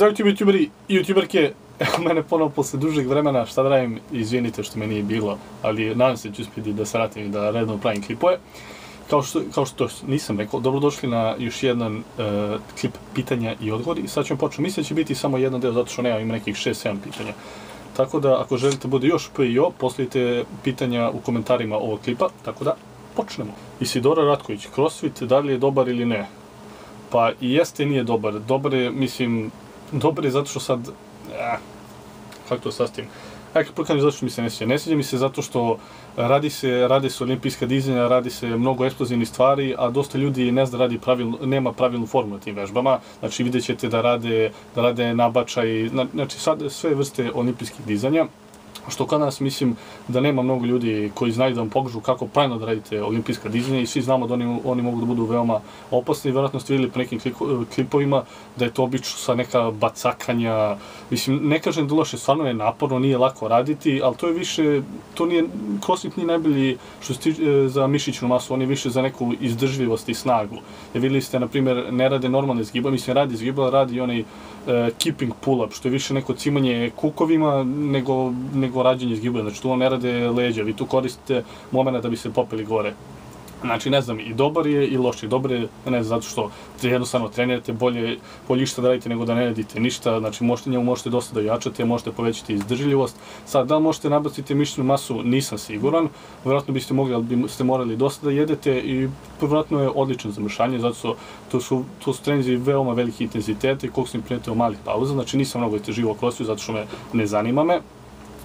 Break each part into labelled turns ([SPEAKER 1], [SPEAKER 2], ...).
[SPEAKER 1] Zdravo youtuberi i youtuberke, evo mene ponovo posle dužeg vremena, šta da radim, izvinite što me nije bilo, ali nadam se da ću uspjeti da se vratim i da redno pravim klipove. Kao što nisam rekao, dobrodošli na još jedan klip pitanja i odgovori. Sad ćemo početi, mislim da će biti samo jedan deo, zato što ima nekih 6-7 pitanja. Tako da, ako želite bude još P i O, postavite pitanja u komentarima ovog klipa, tako da počnemo. Isidora Ratković, CrossFit, da li je dobar ili ne? Pa i jeste i nije dobar. Dobar je, mislim, dobar je zato što sad, kako to sastavim? Kad prikažem zato što mi se ne sviđa. Ne sviđa mi se zato što radi se olimpijska dizanja, radi se mnogo eksplozivnih stvari, a dosta ljudi ne zna nema pravilnu formu na tim vežbama. Znači vidjet ćete da rade nabačaj, znači sad sve vrste olimpijskih dizanja. Što kod nas mislim da nema mnogo ljudi koji znaju da vam pokažu kako pravilno da radite olimpijska dizanja i svi znamo da oni mogu da budu veoma opasni. Vjerojatno ste vidjeli po nekim klipovima da je to obično sa neka bacakanja. Mislim, ne kažem da loše, stvarno je naporno, nije lako raditi, ali to je više, CrossFit nije najbolji što se tiče za mišićnu masu, on je više za neku izdržljivost i snagu. Vidjeli ste, na primjer, ne rade normalne zgiba, mislim, radi zgiba, radi i onaj keeping pull-up, što je više neko cimanje kukovima nego rađenje zgibova. Znači tu ne rade leđa, vi tu koristite momenta da bi se popeli gore. Znači, ne znam, i dobar je i loš je. Dobar je, ne znam, zato što jednostavno trenirate, bolje išta da radite nego da ne radite ništa. Znači, njemu možete dosta da jačate, možete povećati izdržljivost. Sad, da li možete nabaciti mišićnu masu, nisam siguran. Vjerojatno biste mogli, ali biste morali dosta da jedete i vjerojatno je odličan za mršanje, zato što to su treninzi veoma veliki intenzitete i koliko sam primetio malih pauza. Znači, nisam mnogo istraživao CrossFit zato što ne zanima me.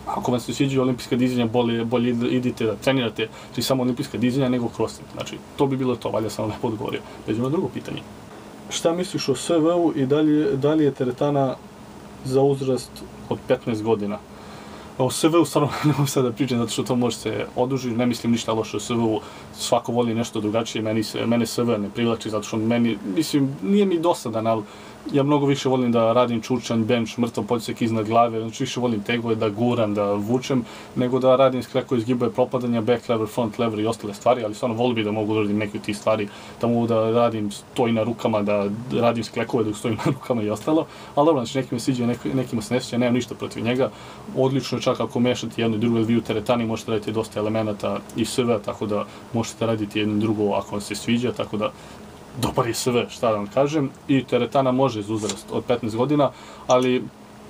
[SPEAKER 1] Ako vam se sviđaju olimpijska dizanja, bolje idite da trenirate samo olimpijska dizanja nego CrossFit. Znači, to bi bilo to, valja sam vam lepo odgovorio. Pređemo na drugo pitanje. Šta misliš o SV-u i da li je teretana za uzrast od 15 godina? O SV-u stvarno ne mogu sad da pričam zato što to može se oduži, ne mislim ništa loše o SV-u, svako voli nešto drugačije, mene SV ne privlači zato što nije mi dosadan, ali ja mnogo više volim da radim čurčanj, bench, mrtav podsjek iznad glave, znači više volim tegove, da guram, da vučem, nego da radim skrekove, izgibove, propadanja, back lever, front lever i ostale stvari, ali stvarno volim bi da mogu da radim neke od tih stvari, da mogu da radim stoji na rukama, da radim sklekove dok stojim na rukama i ostalo, ali dobro, znači nekima se sviđa, nekima se ne sviđa, nemam ništa protiv njega, odlično je čak ako mešate jedno i drugo, jer vi u teretani možete raditi dosta elemenata i SV, tako da možete raditi jedno i drugo ako vam se sviđa, tako da dobar je sve, šta da vam kažem, i teretana može za uzrast od 15 godina, ali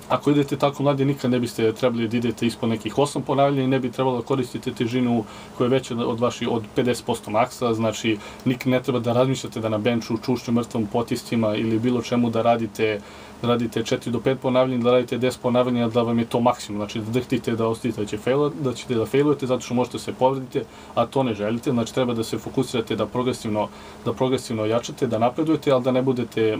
[SPEAKER 1] ako idete tako mladi, nikad ne biste trebali da idete ispod nekih 8 ponavljanja i ne bi trebalo da koristite težinu koja je veća od 50% maksa, znači nikad ne treba da razmišljate da na benču, čušću, mrtvom potiscima ili bilo čemu da radite 4 do 5 ponavljanja, da radite 10 ponavljanja, da vam je to maksimum, znači da drhtite da ostavite da ćete da failujete zato što možete se povrediti, a to ne želite, znači treba da se fokusirate da progresivno jačate, da napredujete, ali da ne budete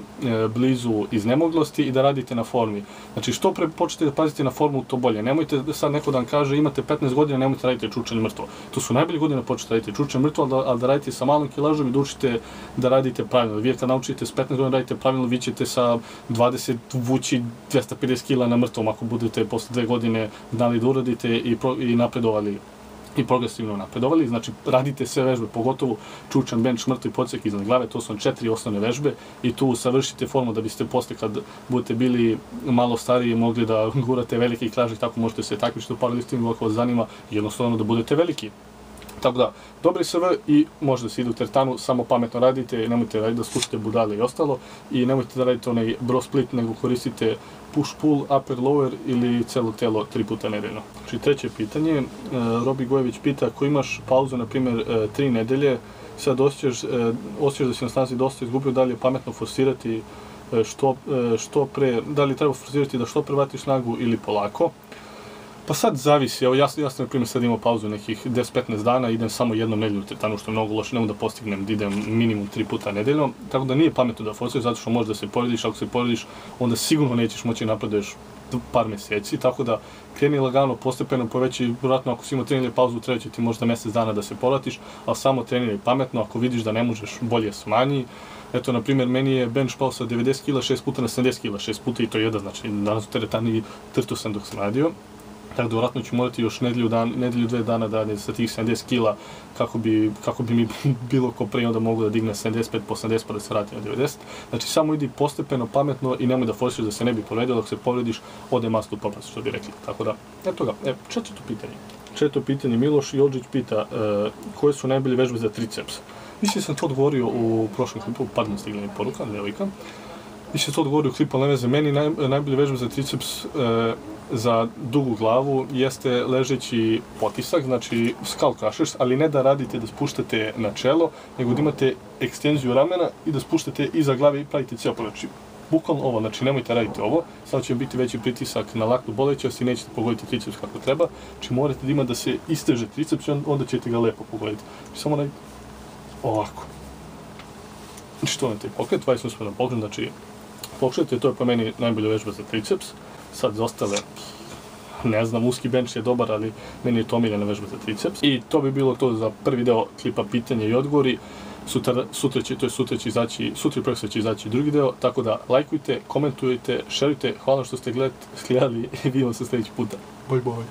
[SPEAKER 1] blizu iznemoglosti i da radite na formi. Znači što pre počnete da pazite na formu, to bolje. Nemojte sad neko da vam kaže imate 15 godina, nemojte da radite čučanje mrtvo. To su najbolji godine da počnete da radite čučanje mrtvo, ali da radite sa malom kilažom i da učite da radite pravilno. Vi kad naučite s 15 godina radite pravilno, vi ćete sa 20 vući 250 kila na mrtvom ako budete posle 2 godine znali da uradite i napredovali i progresivno napredovali, znači radite sve vežbe, pogotovo čučan, bench, mrtvi podsjek iznad glave, to su 4 osnovne vežbe i tu savršite formu da biste posle kad budete bili malo stariji mogli da gurate veliki kilaž i tako možete se takmičiti u powerliftingu ako vas zanima, jednostavno da budete veliki. Tako da, dobri SV i može da se ide u teretanu, samo pametno radite, nemojte raditi da spušite budale i ostalo i nemojte da radite onaj bro split, nego koristite push pull, upper lower ili celo telo 3 puta nedeljno. Znači treće pitanje, Robi Gojević pita ako imaš pauzu, na primjer 3 nedelje, sad osjećaš da si na snazi dosta izgubio, da li je pametno forsirati što pre, da li treba forsirati da što pre vratiš snagu ili polako? Pa sad zavisi, evo ja sam na primjer sad imao pauzu nekih 10-15 dana, idem samo jednom nedelju u teretanu što je mnogo loše, ne mogu da postignem da idem minimum 3 puta nedeljno, tako da nije pametno da forsiraš zato što možeš da se povrediš, ako se povrediš onda sigurno nećeš moći napreduješ par meseci, tako da kreni lagano, postepeno poveći, vjerojatno ako si imao 3 nedelje pauzu treba će ti možda mjesec dana da se povratiš, ali samo treniraj pametno, ako vidiš da ne možeš bolje smanji. Eto, na primjer, meni je bench pao sa 90 kg 6 puta na 70 kg 6 puta i to jedan, znači danas u teretani trtu sam dok sam radio. Tako da vjerojatno ću morati još nedjelju, 2 dana da radim sa tih 70 kila kako bi mi bilo ko prije onda mogu da digne 75 po 80 pa da se vrati na 90. Znači samo idi postepeno, pametno i nemoj da forsiraš da se ne bi povredio, dok se povrediš ode masno u propast, što bi rekli. Tako da, eto ga, četvrto pitanje, Miloš Jođić pita koje su najbolje vežbe za triceps. Mislim sam to odgovorio u prošlom klipu, pardon, stigla mi poruka, devojka. Mislim to odgovorio u klipu, ali ne veze, meni najbolje vežbe za triceps za dugu glavu jeste ležeći potisak, znači skull crushers, ali ne da radite da spuštate na čelo, nego da imate ekstenziju ramena i da spuštate iza glave i pravite cijel pogled. Znači, bukvalno ovo, znači nemojte raditi ovo, sad će biti veći pritisak na laknu bolećnost i nećete pogoditi triceps kako treba, znači morate da ima da se isteže triceps i onda ćete ga lepo pogoditi. Samo radite ovako. Znači to je taj pokret, 20 usmjeran pokret, znači pokret, to je po meni najbolja vežba za triceps. Sad za ostale, ne znam, uski bench je dobar, ali meni je to omiljena vežba za triceps. I to bi bilo to za prvi deo klipa pitanja i odgovori. Sutra i profesor će izaći drugi deo, tako da lajkujte, komentujte, šerujte, hvala što ste gledali i vidimo se sljedeći puta. Bye bye.